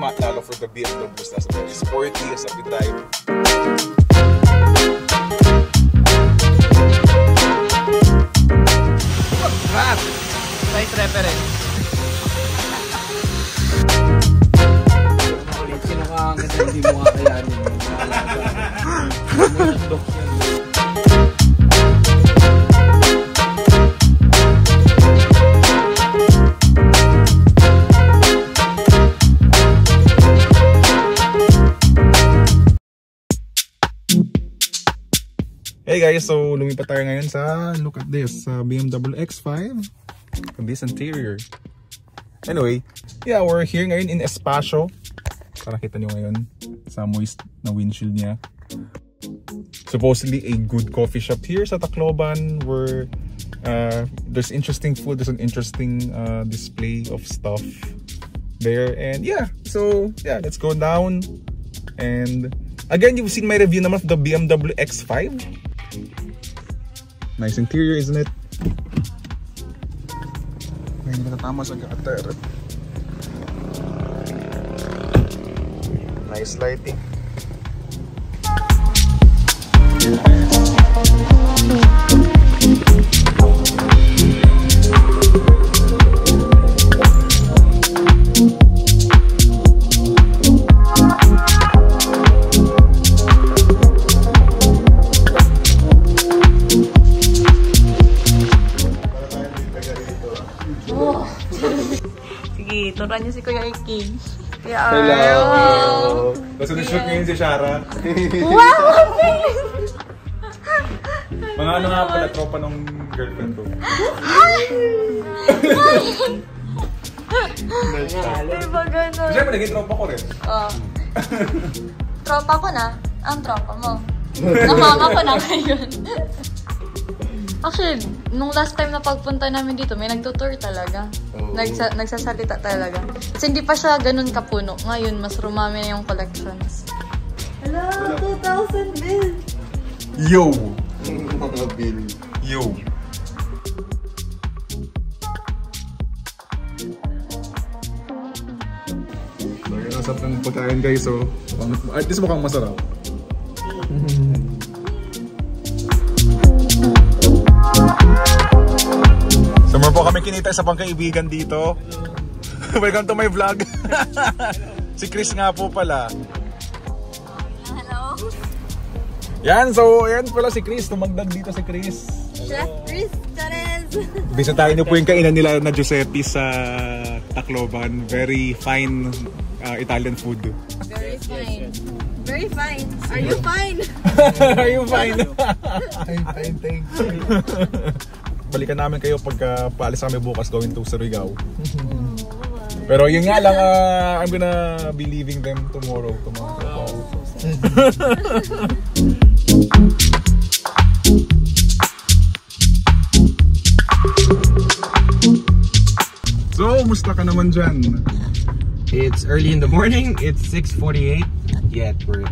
matalo for the BMWs na very sporty, as a type. Rap! Nice reference. Sino ka ang ganda hindi mo kakayanin? Hey guys, so lumipat tayo ngayon sa, look at this, BMW X5. This interior. Anyway, yeah, we're here ngayon in Espacio. Para kita nyo ngayon sa moist na windshield niya. Supposedly a good coffee shop here sa Tacloban where there's interesting food, there's an interesting display of stuff there. And yeah, so yeah, let's go down. And again, you've seen my review naman of the BMW X5. Nice interior, isn't it? May hindi natatama sa gutter. Nice lighting. Sige, turuan niyo si Kuya Iking. Hello! Tapos na-shoot ngayon si Shara. Wow! Mga ano nga pala, tropa ng girlfriend ko. Diba ganun? Siyempre, naging tropa ko rin. Oo. Tropa ko na? Ang tropa mo. Namama ko na ngayon. Actually, nung last time na pagpunta namin dito, may nagtutour talaga. Nagsasalita talaga. Kasi hindi pa siya ganun kapuno. Ngayon, mas rumami na yung collections. Hello, 2,000 bill! Yo! Mga bill. Yo! So, yun ang sarap ng pagkain guys. So, at least mukhang masarap. Summer po kami kinita sa pangkaibigan dito. Welcome to my vlog. Si Chris nga po pala. Hello? Yan, so yan pala si Chris. Tumagdag dito si Chris. Chef Chris Charez! Bisitahin niyo po yung kainan nila na Giuseppe sa Tacloban. Very fine Italian food. Very fine. Very fine. Are you fine? Are you fine? I'm fine, thanks. Balikan namin kayo pagka paalis kami bukas going to Surigao. Pero yun nga lang, I'm gonna be leaving them tomorrow. So, musta ka naman dyan? It's early in the morning. It's 6:48. Yet we're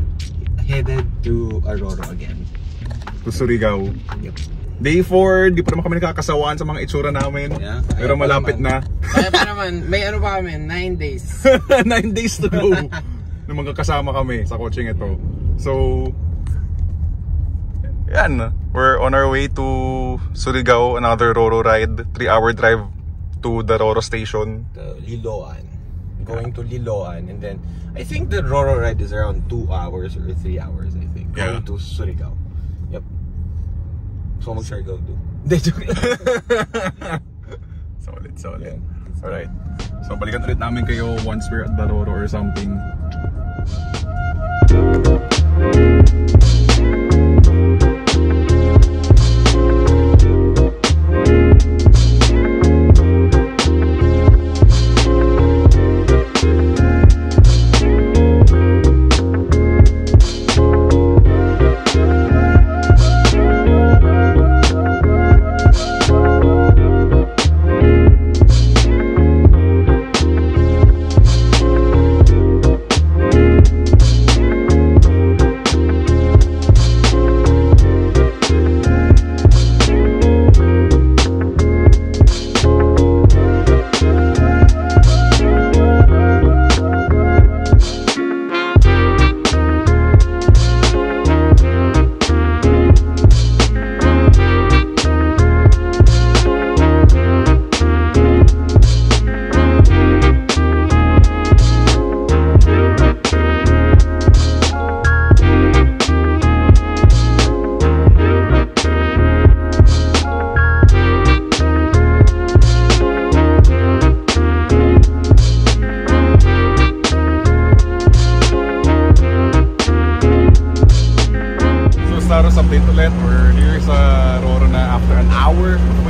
headed to Aurora again. To Surigao. Yep. Day 4, di pa naman kami nakakasawaan sa mga itsura namin. Yeah, pero malapit na. Kaya pa naman, may ano pa kami, 9 days. 9 days to go. Na magkakasama kami sa coaching ito. So, yan. We're on our way to Surigao, another Roro ride. 3-hour drive to the Roro station. The Liloan. Going to Liloan, and then I think the Roro ride is around 2 hours or 3 hours, I think. Yeah. Going to Surigao. Yep. So mag-Surigao do. Solid. Alright. So balikan ulit namin kayo once we're at the Roro or something.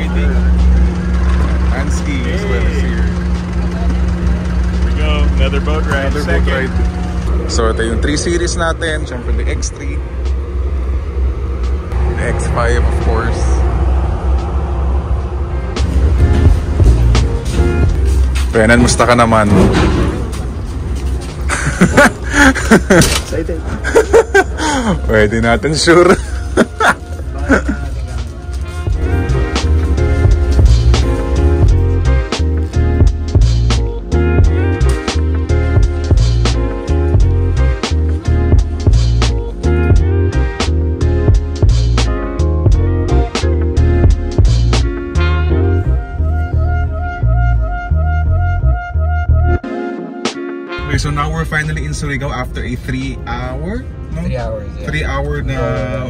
waiting. Ansky as well is here. Here we go, another boat ride. Another boat ride. So ito yung 3 series natin. Siyempre the X3. The X5 of course. Benan, musta ka naman? Excited. Pwede natin sure. Okay, so now we're finally in Surigao after a 3-hour? No? 3 hours, yeah. 3-hour na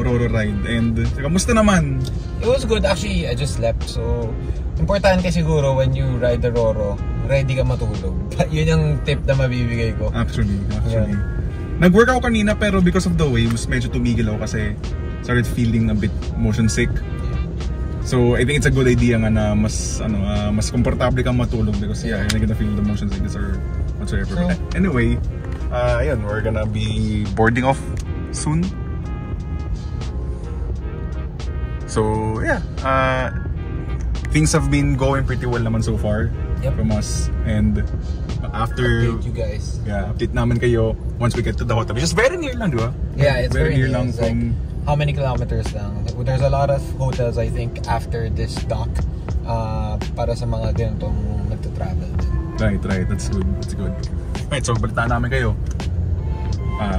Roro ride. And kamusta naman? It was good. Actually, I just slept. So, importante siguro when you ride the Roro, ready ka matulog. Yun yung tip na mabibigay ko. Actually. Yeah. Nag-work ako kanina pero because of the waves, medyo tumigil ako kasi started feeling a bit motion sick. So, I think it's a good idea nga na mas komportable kang matulog because you're gonna feel the motion sickness or whatsoever. So, anyway, ayun, we're gonna be boarding off soon. So, yeah, things have been going pretty well naman so far from us. And after update you guys. Yeah, update namin kayo once we get to the hotel. Which is very near lang, di ba? Yeah, it's very near lang it's from... Like, how many kilometers lang? There's a lot of hotels, I think, after this dock para sa mga ganitong nagta-travel din. Right. That's good. Right, so balitaan namin kayo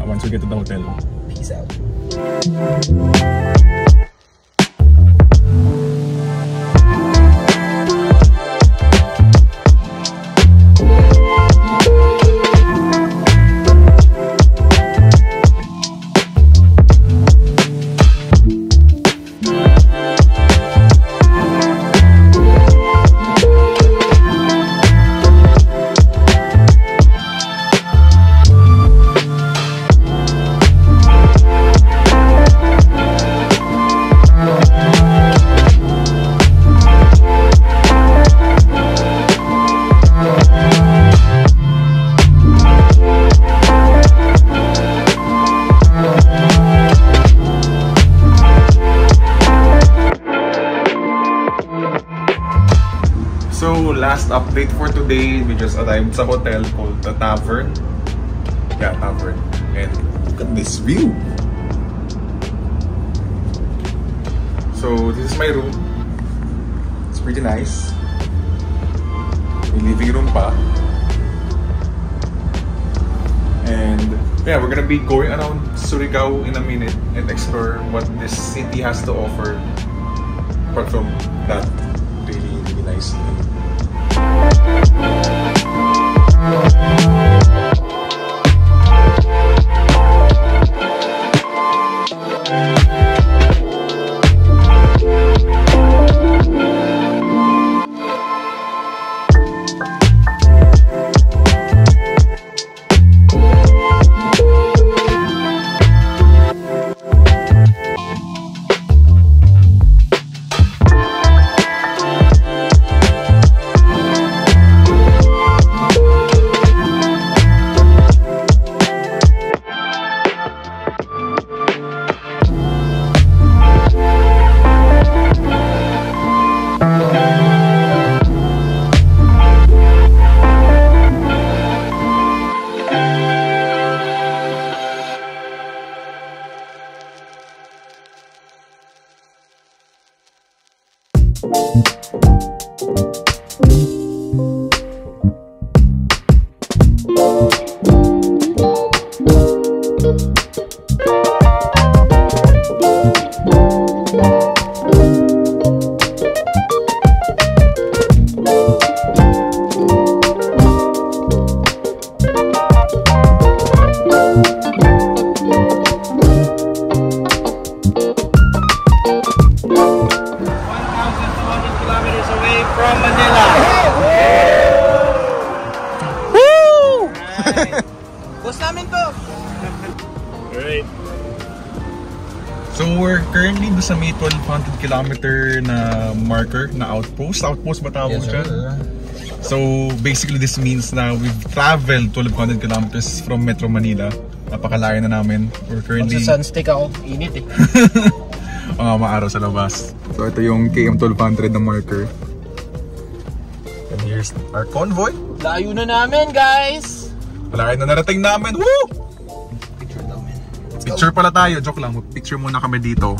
once we get to the hotel. Peace out. So, last update for today, we just arrived sa hotel called the Tavern. Yeah, Tavern. And look at this view. So, this is my room. It's pretty nice. May living room pa. And yeah, we're gonna be going around Surigao in a minute and explore what this city has to offer. Apart from that really nice thing. So we're currently do sa may 1200 kilometer na marker na outpost. Outpost ba tawag dyan? So basically this means na we've traveled 1200 kilometers from Metro Manila. Napakalayo na namin. We're currently... Sa sunstick ako, init eh. Maaraw sa labas. So ito yung KM 1200 na marker. And here's our convoy. Layo na namin, guys! Layo na narating namin. Woo! Picture pala tayo, joke lang. Picture muna kami dito.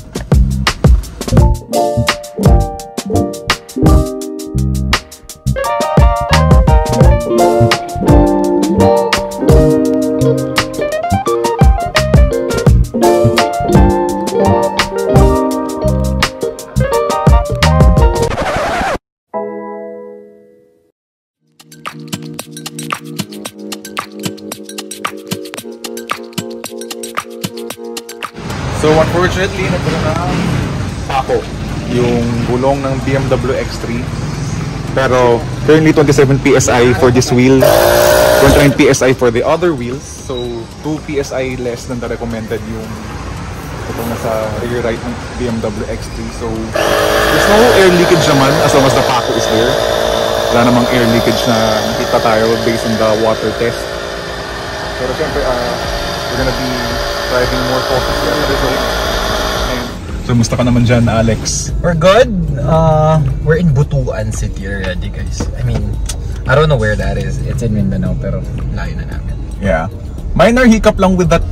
So unfortunately, nagkaroon na ako yung gulong ng BMW X3. Pero currently 27 PSI for this wheel, 29 PSI for the other wheels. So 2 PSI less than the recommended yung itong nasa rear right ng BMW X3. So there's no air leakage naman as long as the Paco is there. Wala namang air leakage na nakita tayo based on the water test. Pero syempre, we're gonna be driving more cautiously on the result. So, musta ka naman dyan, Alex? We're good. We're in Butuan City already, guys. I mean, I don't know where that is. It's in Mindanao, pero layo na namin. Yeah. Minor hiccup lang with that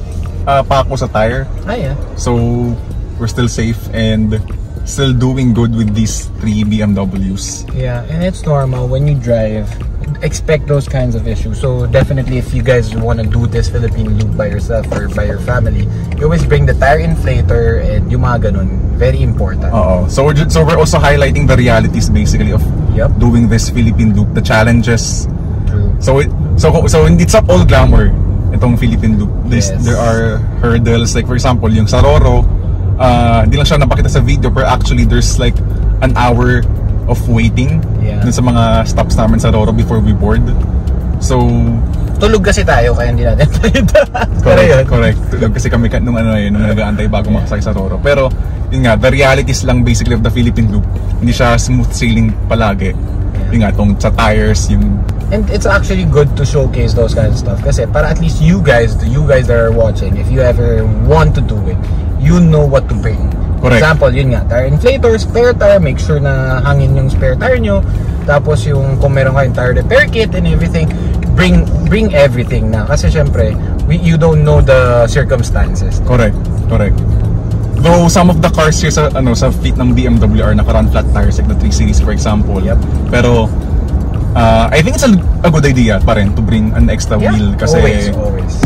Paco sa tire. Yeah. So, we're still safe and still doing good with these 3 BMWs. Yeah, and it's normal when you drive. Expect those kinds of issues. So definitely, if you guys want to do this Philippine loop by yourself or by your family, you always bring the tire inflator and yung mga ganun. Very important. So we're also highlighting the realities basically of doing this Philippine loop, the challenges. True. So it's not all glamour itong Philippine loop. There are hurdles, like for example yung sa Roro, hindi lang siya napakita sa video, pero actually there's like an hour of waiting dun sa mga stops namin sa Roro before we board. So tulog kasi tayo kaya hindi natin correct. Tulog kasi kami nung nag-aantay bago makasakay sa Roro. Pero yun nga, the realities lang basically of the Philippine loop. Hindi siya smooth sailing palagi. Yun nga, tong sa tires, yung... And it's actually good to showcase those kinds of stuff kasi para at least you guys that are watching, if you ever want to do it, you know what to bring. For example, yun nga, tire inflator, spare tire, make sure na hangin yung spare tire nyo. Tapos yung kung meron kayong tire repair kit and everything, bring everything na. Kasi syempre, you don't know the circumstances. Correct. Though some of the cars here sa fleet ng BMW are naka-run flat tires like the 3 Series for example. Pero I think it's a good idea pa rin to bring an extra wheel kasi always.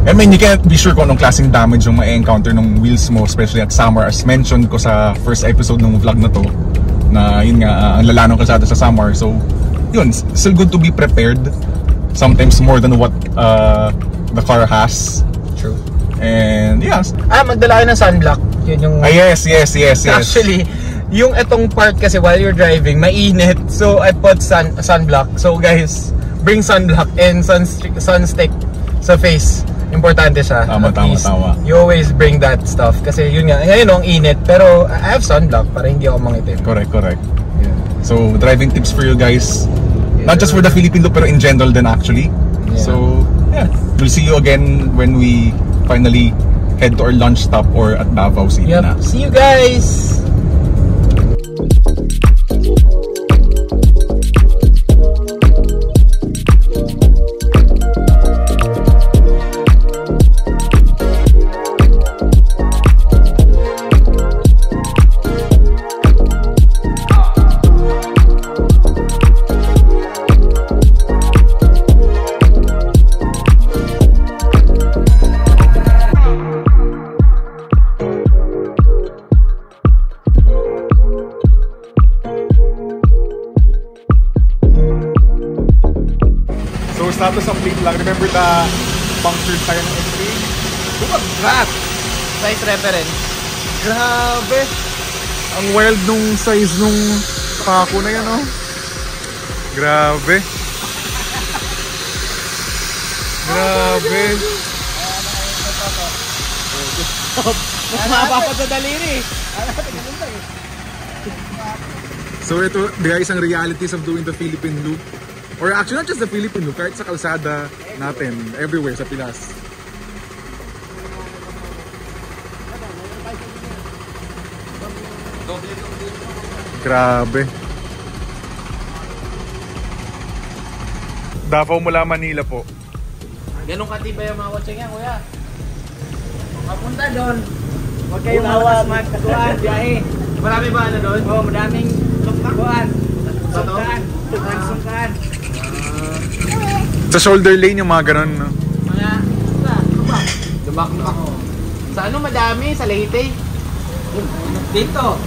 I mean, you can't be sure kung anong klaseng damage yung ma-encounter ng wheels mo, especially at Samar. As mentioned ko sa first episode ng vlog na to, na yun nga, ang lala ng kalsada sa Samar. So, yun, still good to be prepared. Sometimes more than what the car has. True. And, yes. Magdala kayo ng sunblock. Yun yung... Yes. Actually, yung etong part kasi while you're driving, mainit. So, I put sunblock. So, guys, bring sunblock and sunstick sa face. Importante siya. Tama. You always bring that stuff. Kasi yun nga, ngayon ang init. Pero I have sunblock para hindi ako mangitim. Correct. Yeah. So, driving tips for you guys. Not just for the Philippine loop, pero in general din actually. Yeah. So, yeah. We'll see you again when we finally head to our lunch stop or at Davao City na. See you guys! Status update lang. Remember the punctured tire ng X3? Crap! Size reference. Grabe! Ang wild nung size nung Paco na yan, oh. Grabe! Grabe! Mas mahaba pa sa daliri. So ito guys ang realities of doing the Philippine Loop. Or actually not just the Philippine Loop, kahit sa kalsada natin, everywhere sa Pinas. Grabe. Davao mula Manila po. Ganun katibay ang mga kotse niya, kuya. Papunta doon. Huwag kayong malakas magkakuan, biyahe. Marami ba ano doon? Oo, madaming sungkakuan. Sungkaan. Sa shoulder lane yung mga ganun, no? Mga, lubak. Sa ano madami? Sa Leyte? Dito.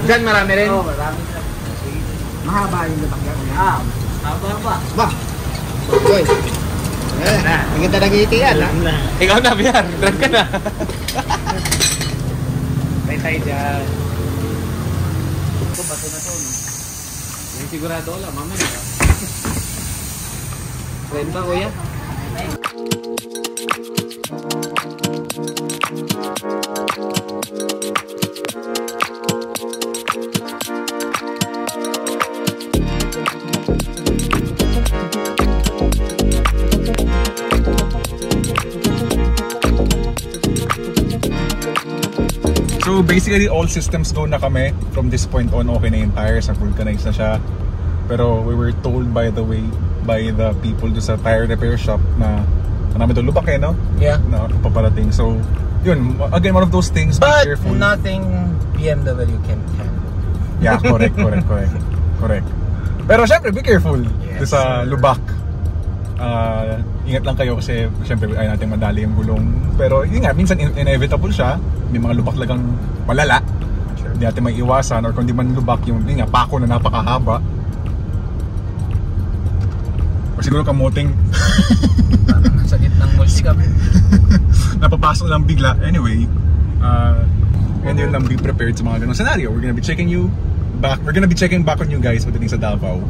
Diyan marami rin? Oo, marami. Mahaba yung lubak yan. Haba. Ba? Okay. Ang ganda ng ngiti yan, ha? Ikaw na, Biyar. Drive ka na. Tay dyan. Ito, bato na to, no? Yung sigurado lang, mamaya. Friend ba, kuya? So basically all systems go na kami. From this point on, okay na yung tires, vulcanized na siya. Pero we were told by the people do sa tire repair shop na marami doon lubak no? Yeah. Na paparating. So yun, again, one of those things, be But careful. nothing BMW can handle. Yeah, correct. Pero syempre, be careful Yes, sa lubak. Ingat lang kayo kasi syempre ayaw natin madali yung gulong. Pero yun nga, minsan inevitable siya. May mga lubak lagang malala. Hindi natin may iwasan. Or kung di man lubak, yun nga, pako na napakahaba. O siguro kamuting Sa gitnang multi kami. napapasok lang bigla. Anyway, and yun lang, be prepared sa mga ganong scenario. We're gonna be checking back on you guys pagdating sa Davao.